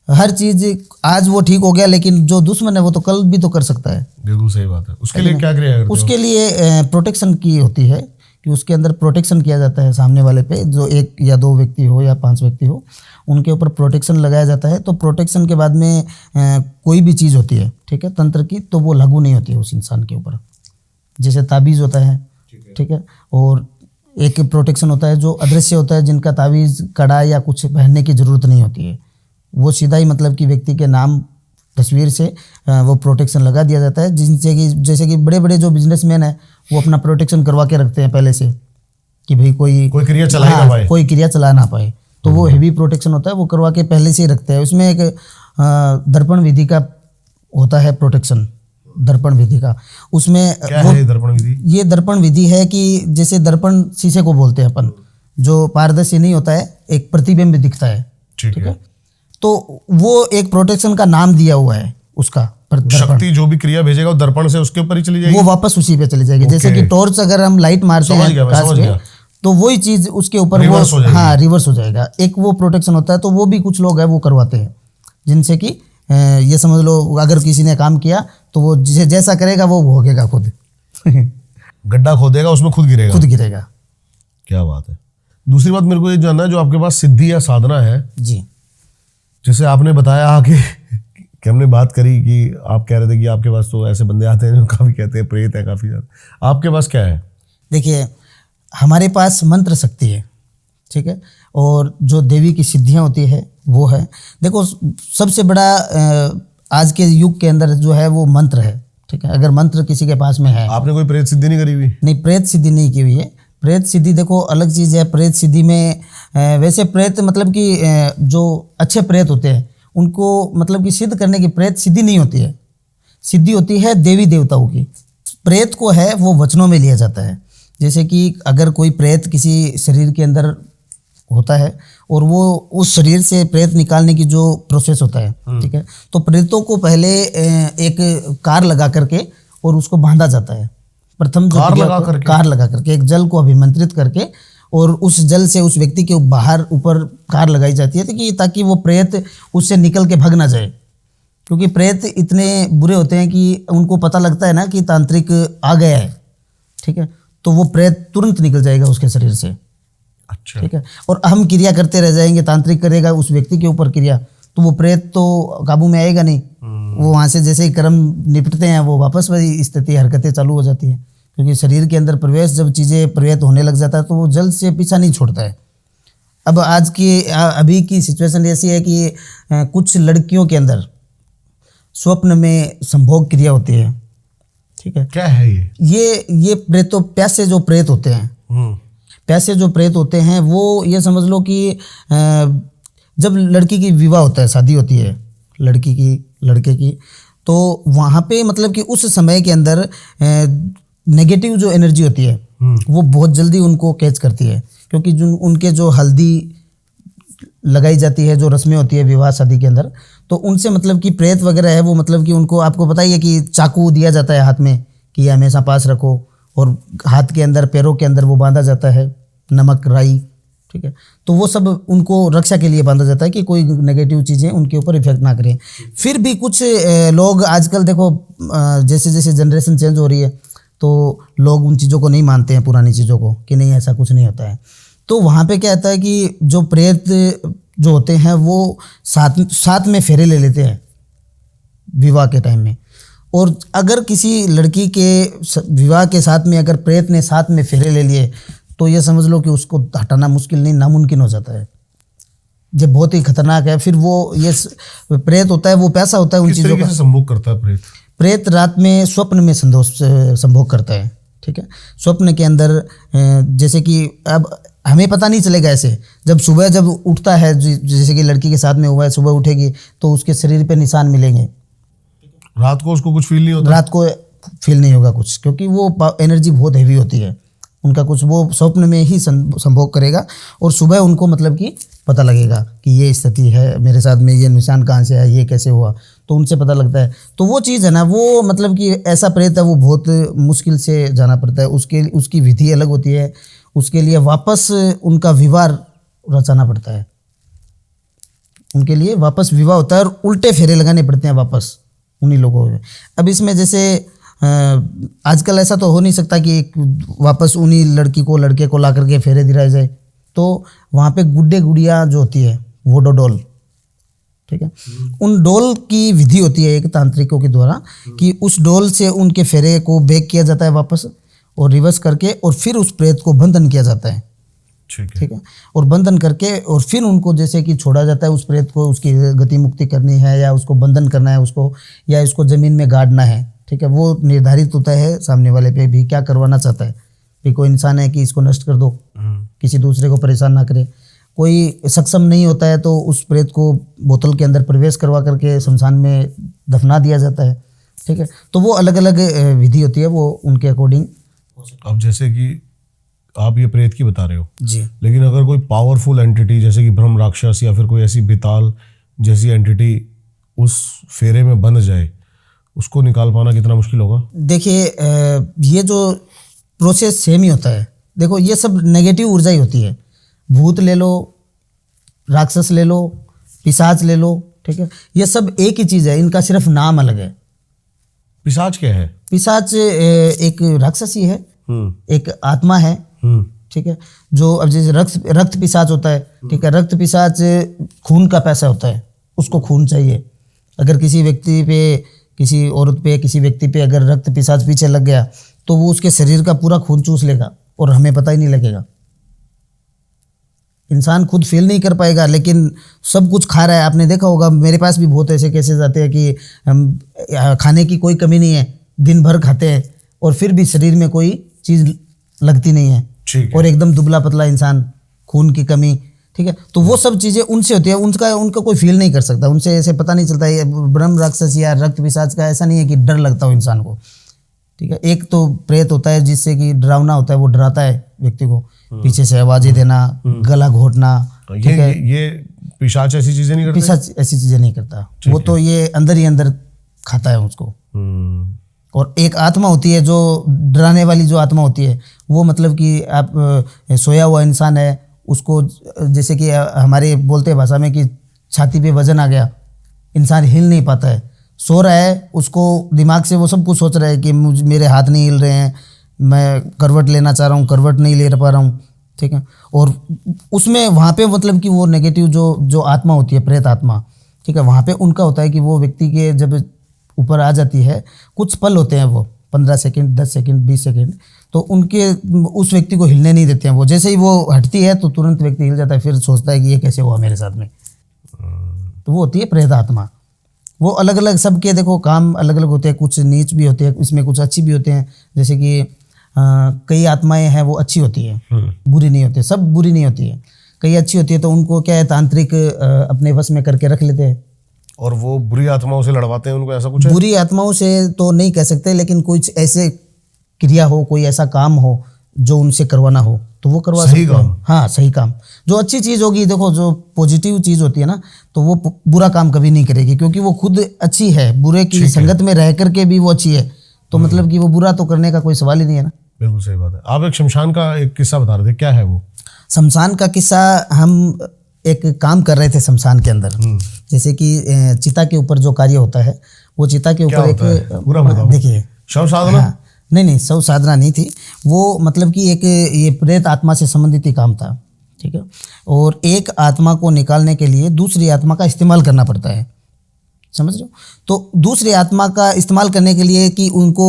हर चीज़ आज वो ठीक हो गया, लेकिन जो दुश्मन है वो तो कल भी तो कर सकता है। बिल्कुल सही बात है। उसके लिए क्या क्रिया करते हो? उसके लिए प्रोटेक्शन की होती है, कि उसके अंदर प्रोटेक्शन किया जाता है सामने वाले पे, जो 1 या 2 व्यक्ति हो या 5 व्यक्ति हो, उनके ऊपर प्रोटेक्शन लगाया जाता है। तो प्रोटेक्शन के बाद में कोई भी चीज़ होती है, ठीक है, तंत्र की, तो वो लागू नहीं होती है उस इंसान के ऊपर। जैसे ताबीज़ होता है, ठीक है, और एक प्रोटेक्शन होता है जो अदृश्य होता है, जिनका ताबीज़, कड़ा या कुछ पहनने की ज़रूरत नहीं होती है। वो सीधा ही मतलब कि व्यक्ति के नाम, तस्वीर से वो प्रोटेक्शन लगा दिया जाता है, जिनसे कि जैसे कि बड़े बड़े जो बिजनेसमैन हैं वो अपना प्रोटेक्शन करवा के रखते हैं पहले से, कि भाई कोई क्रिया चला ना पाए, कोई क्रिया चला ना पाए। तो वो हेवी प्रोटेक्शन होता है, वो करवा के पहले से ही रखते हैं। उसमें एक दर्पण विधि का होता है प्रोटेक्शन, दर्पण विधि का। उसमें क्या है दर्पण विधि? ये दर्पण विधि है कि जैसे दर्पण शीशे को बोलते हैं अपन, जो पारदर्शी नहीं होता है, एक प्रतिबिंब दिखता है, ठीक है। तो वो एक प्रोटेक्शन का नाम दिया हुआ है उसका। शक्ति जो भी क्रिया भेजेगा वो दर्पण से उसके ऊपर ही चली जाएगी, वो वापस उसी पे चली जाएगी। जैसे कि टॉर्च अगर हम लाइट मारते हैं कांच पे, तो वही चीज उसके ऊपर रिवर्स हो जाएगी। हाँ, रिवर्स हो जाएगा। एक वो प्रोटेक्शन होता है, तो वो भी कुछ लोग हैं वो करवाते हैं, जिनसे कि ये समझ लो अगर किसी ने काम किया तो वो जिसे जैसा करेगा वो भोगेगा खुद। गड्ढा खोदेगा उसमें खुद गिरेगा। क्या बात है। दूसरी बात मेरे को ये जानना है, जो आपके पास सिद्धि या साधना है जी, जैसे आपने बताया आगे कि हमने बात करी कि आप कह रहे थे कि आपके पास तो ऐसे बंदे आते हैं जो काफ़ी कहते हैं प्रेत है काफ़ी ज़्यादा, आपके पास क्या है? देखिए हमारे पास मंत्र शक्ति है, ठीक है, और जो देवी की सिद्धियां होती है वो है। देखो सबसे बड़ा आज के युग के अंदर जो है वो मंत्र है, ठीक है। अगर मंत्र किसी के पास में है, आपने कोई प्रेत सिद्धि नहीं करी हुई? नहीं, प्रेत सिद्धि नहीं की हुई है। प्रेत सिद्धि देखो अलग चीज़ है। प्रेत सिद्धि में वैसे प्रेत मतलब कि जो अच्छे प्रेत होते हैं उनको मतलब कि सिद्ध करने की प्रेत सिद्धि नहीं होती है, सिद्धि होती है देवी देवताओं की। प्रेत को है वो वचनों में लिया जाता है। जैसे कि अगर कोई प्रेत किसी शरीर के अंदर होता है और वो उस शरीर से प्रेत निकालने की जो प्रोसेस होता है, ठीक है, तो प्रेतों को पहले एक कार लगा करके और उसको बांधा जाता है। प्रथम कार लगा करके एक जल को अभिमंत्रित करके, और उस जल से उस व्यक्ति के बाहर ऊपर कार लगाई जाती है ताकि वो प्रेत उससे निकल के भाग ना जाए। क्योंकि प्रेत इतने बुरे होते हैं कि उनको पता लगता है ना कि तांत्रिक आ गया है, ठीक है, तो वो प्रेत तुरंत निकल जाएगा उसके शरीर से। अच्छा, ठीक है। और हम क्रिया करते रह जाएंगे, तांत्रिक करेगा उस व्यक्ति के ऊपर क्रिया, तो वो प्रेत तो काबू में आएगा नहीं। वो वहाँ से जैसे ही कर्म निपटते हैं वो वापस वही स्थिति हरकतें चालू हो जाती हैं। क्योंकि शरीर के अंदर प्रवेश जब चीज़ें प्रवेश होने लग जाता है तो वो जल्द से पीछा नहीं छोड़ता है। अब आज की अभी की सिचुएशन ऐसी है कि कुछ लड़कियों के अंदर स्वप्न में संभोग क्रिया होती है, ठीक है। क्या है ये प्रेतों प्यासे जो प्रेत होते हैं, पैसे जो प्रेत होते हैं वो ये समझ लो कि जब लड़की की विवाह होता है, शादी होती है लड़की की लड़के की, तो वहाँ पे मतलब कि उस समय के अंदर नेगेटिव जो एनर्जी होती है वो बहुत जल्दी उनको कैच करती है। क्योंकि जो उनके जो हल्दी लगाई जाती है, जो रस्में होती है विवाह शादी के अंदर, तो उनसे मतलब कि प्रेत वगैरह है वो मतलब कि उनको, आपको पता ही है कि चाकू दिया जाता है हाथ में कि ये हमेशा पास रखो, और हाथ के अंदर पैरों के अंदर वो बांधा जाता है नमक राई, ठीक है। तो वो सब उनको रक्षा के लिए बांधा जाता है कि कोई नेगेटिव चीज़ें उनके ऊपर इफेक्ट ना करें। फिर भी कुछ लोग आजकल देखो जैसे जैसे जनरेशन चेंज हो रही है तो लोग उन चीज़ों को नहीं मानते हैं, पुरानी चीज़ों को, कि नहीं ऐसा कुछ नहीं होता है। तो वहाँ पे क्या होता है कि जो प्रेत जो होते हैं वो साथ में फेरे ले लेते हैं विवाह के टाइम में। और अगर किसी लड़की के विवाह के साथ में अगर प्रेत ने साथ में फेरे ले लिए तो ये समझ लो कि उसको हटाना मुश्किल नहीं, नामुमकिन हो जाता है। जब बहुत ही खतरनाक है। फिर वो ये प्रेत होता है वो पैसा होता है उन चीज़ों का। संभोग करता है प्रेत? प्रेत रात में स्वप्न में संभोग करता है, ठीक है। स्वप्न के अंदर जैसे कि अब हमें पता नहीं चलेगा ऐसे, जब सुबह जब उठता है, जैसे कि लड़की के साथ में हुआ है, सुबह उठेगी तो उसके शरीर पे निशान मिलेंगे। रात को उसको कुछ फील नहीं होता? रात को फील नहीं होगा कुछ, क्योंकि वो एनर्जी बहुत हैवी होती है उनका। कुछ वो स्वप्न में ही संभोग करेगा और सुबह उनको मतलब कि पता लगेगा कि ये स्थिति है मेरे साथ में, ये निशान कहाँ से है, ये कैसे हुआ, तो उनसे पता लगता है। तो वो चीज़ है ना, वो मतलब कि ऐसा प्रेत है वो बहुत मुश्किल से जाना पड़ता है। उसकी विधि अलग होती है, उसके लिए वापस उनका विवाह रचाना पड़ता है, उनके लिए वापस विवाह होता है और उल्टे फेरे लगाने पड़ते हैं वापस उन्हीं लोगों में। अब इसमें जैसे आजकल ऐसा तो हो नहीं सकता कि वापस उन्हीं लड़के को ला करके फेरे दिलाए जाए, तो वहाँ पे गुड्डे गुड़िया जो होती है वोडो डोल, ठीक है, उन डोल की विधि होती है एक तांत्रिकों के द्वारा कि उस डोल से उनके फेरे को बेक किया जाता है वापस और रिवर्स करके, और फिर उस प्रेत को बंधन किया जाता है, ठीक है। और बंधन करके और फिर उनको जैसे कि छोड़ा जाता है उस प्रेत को, उसकी गति मुक्ति करनी है या उसको बंधन करना है उसको, या इसको ज़मीन में गाड़ना है, ठीक है। वो निर्धारित होता है सामने वाले पे भी क्या करवाना चाहता है। भी कोई इंसान है कि इसको नष्ट कर दो, किसी दूसरे को परेशान ना करे। कोई सक्षम नहीं होता है तो उस प्रेत को बोतल के अंदर प्रवेश करवा करके शमशान में दफना दिया जाता है, ठीक है। तो वो अलग अलग विधि होती है, वो उनके अकॉर्डिंग। अब जैसे कि आप ये प्रेत की बता रहे हो जी, लेकिन अगर कोई पावरफुल एंटिटी जैसे कि ब्रह्म राक्षस या फिर कोई ऐसी बेताल जैसी एंटिटी उस फेरे में बंध जाए, उसको निकाल पाना कितना मुश्किल होगा? देखिए ये जो प्रोसेस सेम ही होता है। देखो ये सब नेगेटिव ऊर्जा ही होती है। भूत ले लो, राक्षस ले लो, पिशाच ले लो, ठीक है, ये सब एक ही चीज़ है, इनका सिर्फ नाम अलग है। पिशाच क्या है? पिशाच एक राक्षस ही है, एक आत्मा है, ठीक है। जो अब जैसे रक्त पिशाच होता है, ठीक है, रक्त पिशाच खून का पैसा होता है, उसको खून चाहिए। अगर किसी व्यक्ति पे, किसी औरत पे, किसी व्यक्ति पे अगर रक्त पिशाच पीछे लग गया तो वो उसके शरीर का पूरा खून चूस लेगा और हमें पता ही नहीं लगेगा। इंसान खुद फील नहीं कर पाएगा लेकिन सब कुछ खा रहा है। आपने देखा होगा, मेरे पास भी बहुत ऐसे केसेस आते हैं कि हम खाने की कोई कमी नहीं है, दिन भर खाते हैं और फिर भी शरीर में कोई चीज़ लगती नहीं है, और एकदम दुबला पतला इंसान, खून की कमी, ठीक है। तो वो सब चीज़ें उनसे होती है, उनका कोई फील नहीं कर सकता, उनसे ऐसे पता नहीं चलता है। ब्रह्म राक्षस या रक्त पिशाच का ऐसा नहीं है कि डर लगता हो इंसान को, ठीक है। एक तो प्रेत होता है जिससे कि डरावना होता है, वो डराता है व्यक्ति को, पीछे से आवाजें देना, गला घोटना, ठीक है। ये पिशाच ऐसी चीजें नहीं करता? पिशाच ऐसी चीजें नहीं करता, वो तो ये अंदर ही अंदर खाता है उसको। और एक आत्मा होती है जो डराने वाली जो आत्मा होती है, वो मतलब कि आप सोया हुआ इंसान है, उसको जैसे कि हमारे बोलते हैं भाषा में कि छाती पे वजन आ गया, इंसान हिल नहीं पाता है, सो रहा है, उसको दिमाग से वो सब कुछ सोच रहा है कि मेरे हाथ नहीं हिल रहे हैं, मैं करवट लेना चाह रहा हूँ, करवट नहीं ले पा रहा हूँ, ठीक है। और उसमें वहाँ पे मतलब कि वो नेगेटिव जो आत्मा होती है, प्रेत आत्मा, ठीक है, वहाँ पे उनका होता है कि वो व्यक्ति के जब ऊपर आ जाती है, कुछ पल होते हैं वो 15 सेकंड, 10 सेकंड, 20 सेकंड, तो उनके उस व्यक्ति को हिलने नहीं देते हैं वो। जैसे ही वो हटती है तो तुरंत व्यक्ति हिल जाता है, फिर सोचता है कि ये कैसे हुआ मेरे साथ में। तो वो होती है प्रेत आत्मा। वो अलग अलग सबके देखो काम अलग अलग होते हैं, कुछ नीच भी होते हैं इसमें, कुछ अच्छी भी होते हैं। जैसे कि कई आत्माएं हैं वो अच्छी होती है, बुरी नहीं होती, सब बुरी नहीं होती है, कई अच्छी होती है। तो उनको क्या है, तांत्रिक अपने वश में करके रख लेते हैं और वो बुरी आत्माओं से लड़वाते हैं उनको, ऐसा कुछ है? बुरी आत्माओं से तो नहीं कह सकते, लेकिन कुछ ऐसे क्रिया हो, कोई ऐसा काम हो जो उनसे करवाना हो तो वो करवा सकते हैं। हाँ, सही काम, जो अच्छी चीज़ होगी, देखो जो पॉजिटिव चीज़ होती है ना, तो वो बुरा काम कभी नहीं करेगी, क्योंकि वो खुद अच्छी है, बुरे की संगत में रह करके भी वो अच्छी है, तो मतलब कि वो बुरा तो करने का कोई सवाल ही नहीं है ना। बिल्कुल सही बात है। आप एक शमशान का एक किस्सा बता रहे थे, क्या है वो? शमशान का किस्सा, हम एक काम कर रहे थे शमशान के अंदर, जैसे कि चिता के ऊपर जो कार्य होता है, वो चिता के ऊपर एक पूरा बताओ। देखिए, शव साधना? हाँ, नहीं शव साधना नहीं थी वो, मतलब कि एक ये प्रेत आत्मा से संबंधित ही काम था, ठीक है। और एक आत्मा को निकालने के लिए दूसरी आत्मा का इस्तेमाल करना पड़ता है, समझ रहे हो। तो दूसरी आत्मा का इस्तेमाल करने के लिए कि उनको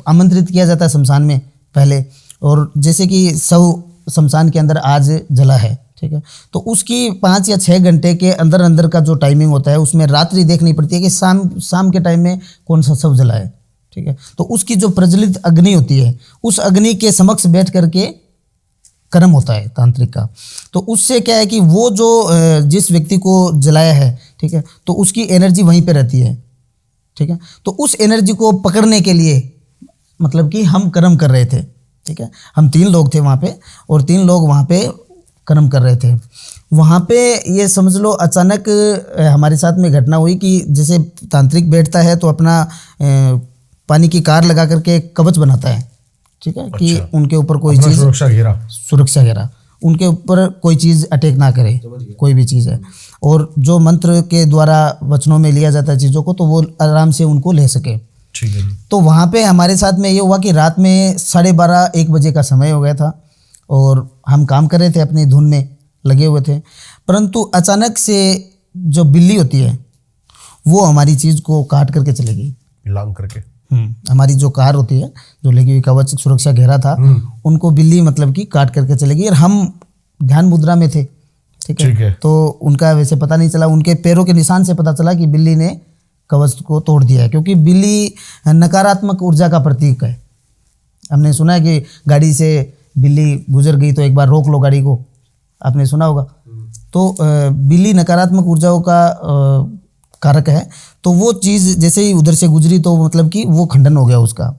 आमंत्रित किया जाता है शमशान में पहले, और जैसे कि शव शमशान के अंदर आज जला है, ठीक है, तो उसकी 5 या 6 घंटे के अंदर अंदर का जो टाइमिंग होता है, उसमें रात्रि देखनी पड़ती है कि शाम के टाइम में कौन सा शव जला है, ठीक है। तो उसकी जो प्रज्वलित अग्नि होती है, उस अग्नि के समक्ष बैठ करके कर्म होता है तांत्रिक का। तो उससे क्या है कि वो जो जिस व्यक्ति को जलाया है, ठीक है, तो उसकी एनर्जी वहीं पे रहती है, ठीक है। तो उस एनर्जी को पकड़ने के लिए मतलब कि हम कर्म कर रहे थे, ठीक है। हम 3 लोग थे वहाँ पे, और 3 लोग वहाँ पे कर्म कर रहे थे। वहाँ पे ये समझ लो अचानक हमारे साथ में घटना हुई कि जैसे तांत्रिक बैठता है तो अपना पानी की कार लगा करके कवच बनाता है, ठीक है, कि उनके ऊपर कोई चीज़, सुरक्षा घेरा, उनके ऊपर कोई चीज़ अटैक ना करे, कोई भी चीज़ है। और जो मंत्र के द्वारा वचनों में लिया जाता है चीज़ों को, तो वो आराम से उनको ले सके, ठीक है। तो वहाँ पे हमारे साथ में ये हुआ कि रात में 12:30-1 बजे का समय हो गया था, और हम काम कर रहे थे, अपनी धुन में लगे हुए थे। परंतु अचानक से जो बिल्ली होती है वो हमारी चीज़ को काट करके चली गई, लांग करके। हमारी जो कार होती है, जो लगी हुई कवच सुरक्षा घेरा था, उनको बिल्ली मतलब कि काट करके चली गई। और हम ध्यान मुद्रा में थे, ठीक है, तो उनका वैसे पता नहीं चला, उनके पैरों के निशान से पता चला कि बिल्ली ने कवच को तोड़ दिया है, क्योंकि बिल्ली नकारात्मक ऊर्जा का प्रतीक है। हमने सुना है कि गाड़ी से बिल्ली गुजर गई तो एक बार रोक लो गाड़ी को, आपने सुना होगा। तो बिल्ली नकारात्मक ऊर्जाओं का कारक है। तो वो चीज़ जैसे ही उधर से गुजरी तो मतलब कि वो खंडन हो गया उसका।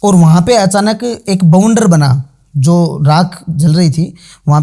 और वहाँ पे अचानक एक बाउंडर बना, जो राख जल रही थी वहाँ